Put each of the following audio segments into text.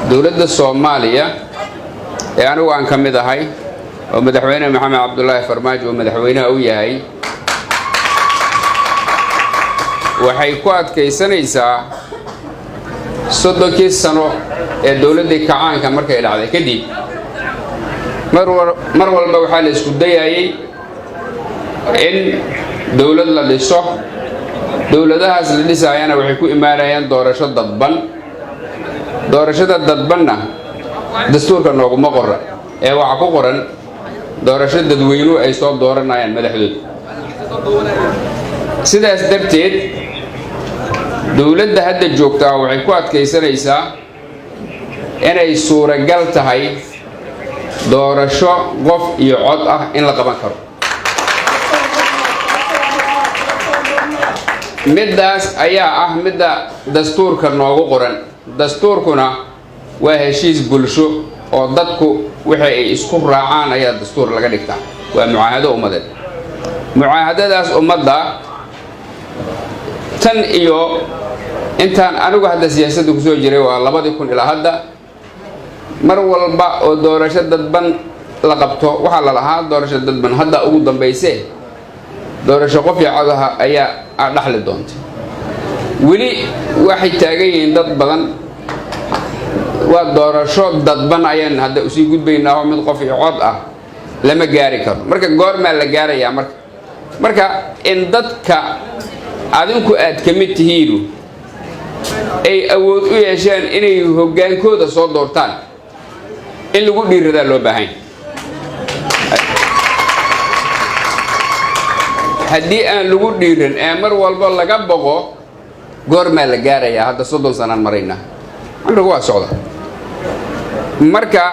dowladda Soomaaliya ee anigu aan ka mid ahay oo madaxweyne Maxamed Cabdullaahi Farmaajo oo madaxweynaha u yahay waxay ku adkaysanaysaa 30 sano ee dowladda kacaanka markay dhacday kadib mar walba waxaa la isku dayayay in dowlad la dhiso dowladahaas la dhisayana waxay ku imaanayaan doorasho dadban doorashada dadbanna dastuurka nooguma qoran ee waxa ku qoran doorasho dadweynuhu ay soo dooranayaan madaxdooda sidaas darteed dowladda hadda joogta waxay ku adkaysanaysaa inay suuragal tahay doorasho qof iyo cod ah in la qaban karo midaas ayaa ah midda dastuurka noogu qoran dastuurkuna waa heshiis bulsho oo dadku waxay ay isku raacaan ayaa dastuur laga dhigtaa waa mucaahado ummadeed mucaahadadaas ummadda tan iyo intaan anigu hadda siyaasadda ku soo jiray waa 2000 ilaa hadda mar walba oo doorasho dadban la qabto waxa la lahaa doorasho dadban hadda ugu dambeysay doorasho qof iyo cod ah ayaa dhaxli doonta weli waxay taagan yihiin dad badan waa doorasho dadban ayaan hadda u sii gudbaynaa oo mid qof iyo cod ah lama gaari karo marka goorma la gaarayaa marka in dadka adinku aad ka mid tihiin ay awood u yeeshaan inay hogaankooda soo doortaan in lagu dhiiradaa loo baahan haddii aan lagu dhiiran ee mar walba laga boqo goorma la gaarayaa hadda 30 sanaan marayna anigu waa socda marka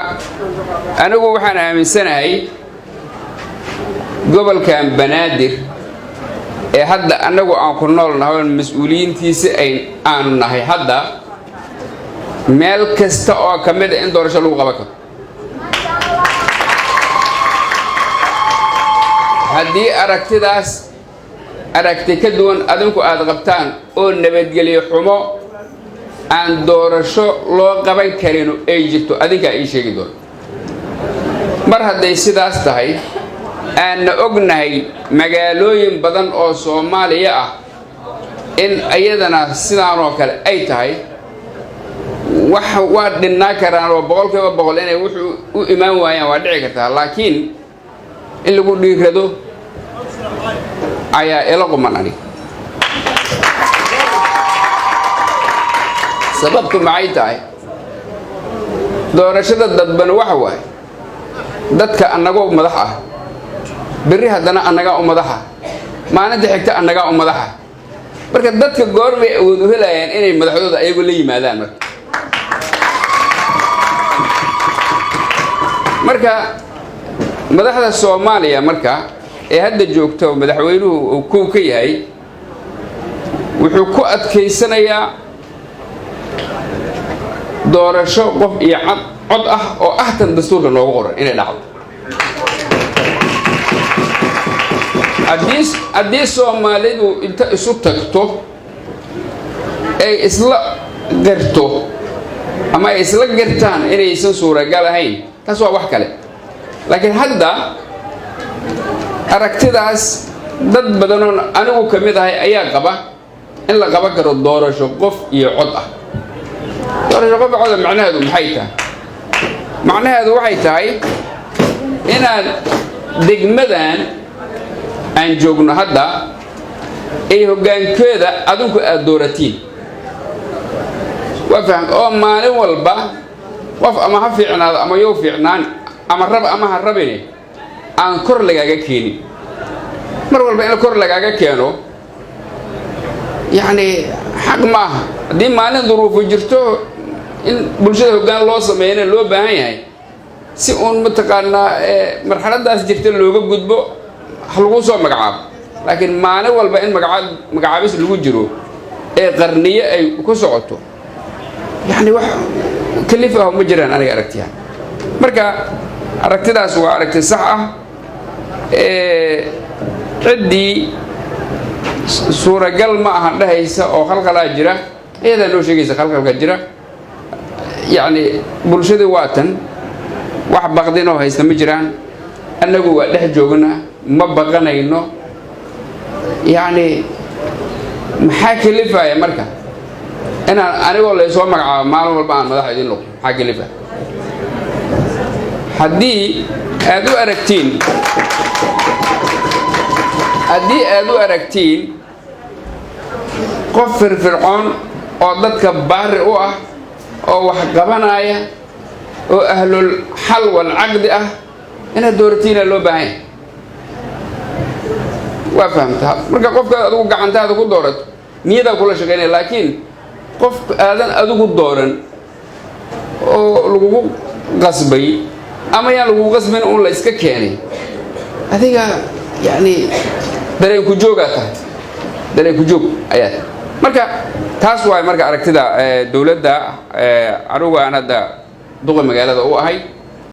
anigu waxaan aaminsanahay gobolkan Banaadir ee hadda anagu aan ku noolnahay mas'uuliyiintiisa aanu nahay hadda meel kasta oo kamid in doorasho lagu qaban karo haddii aragti ka duwan adinku aad qabtaan oo nabadgelyo xumo aan doorasho loo qaban karin ay jirto adinka ay sheegi doon mar hadday sidaas tahay aan ognahay magaalooyin badan oo Soomaaliya ah in ayadana sidaan oo kale ay tahay waa dhinaa karaan oo boqolkiiba boqol inay wuxuu u imaan waayaan waa dhici kartaa laakiin in lagu dhiirado ayaa ila quman ani sababtu maxay tahay doorashada dadban waxa waay dadka anagoo madax ah bari haddana anaga u madaxa maalinta xigta anaga u madaxa marka dadka goormay awood u helayaan inay madaxdooda ayagu la yimaadaan marka madaxda Soomaaliya marka ee hadda joogto madaxweynuhu uu ku ka yahay wuxuu ku adkaysanayaa doorasho qof iyo cod ah oo tan dastuurka noogu qoran inay dhacdo haddii Soomaalidu inta isu tagto ay isla garto ama ay isla gartaan inaysan suuragal ahayn taas waa wax kale laakiin hadda aragtidaas dad badan oo anigu ka mid ahay ayaa qaba in la qaban karo doorasho qof iyo cod ah doorasho qof cod macnaheedu maxay tahay macnaheedu waxay tahay inaan degmadan aan joogno hadda ay hogaankooda adinku aad dooratiin waa faham oo maalin walba qof ama ha fiicnaado ama yoo fiicnaan ama rab ama ha rabine aan kor lagaaga keenin mar walba in kor lagaaga keeno yani xaq ma aha haddii maalin duruufo jirto in bulshada hoggaan loo sameeyana loo baahan yahay si uun mataqaanaa marxaladaas jirta looga gudbo lagu soo magacaabo laakiin maalin walba in magacaabis lagu jiro ee qarniye ay ku socoto yani wax kalif ah ma jiraan aniga aragtiya marka aragtidaas waa aragti sax ah ciddii suuragal ma aha dhahaysa oo khalkhalaa jira iyada noo sheegaysa khalkhalka jira يعني bulshada waatan wax baqdino haysta ma jiraan annagu waa dhex joogna ma baqanayno yani maxaa kalifaya marka inaan anigoo la soo magacaabo maalin walba aan madax idin noqdo maxaa kalifa haddii aad u aragtiin qof firfircoon oo dadka baari u ah oo wax qabanaya oo ahlul xal wal aqdi ah ina doortiina loo baahan waa fahamtaa marka qofka adigu gacantaada ku doorato niyada kula shaqeynay laakiin qof aadan adigu dooran oo lagu qasbay ama yaa lagu qasbin oo la iska keenay adiga yani dareen ku joogata dareen ku joog ayaa marka taas waa marka aragtida dawladda aruga aan hadda duqa magaalada u ahay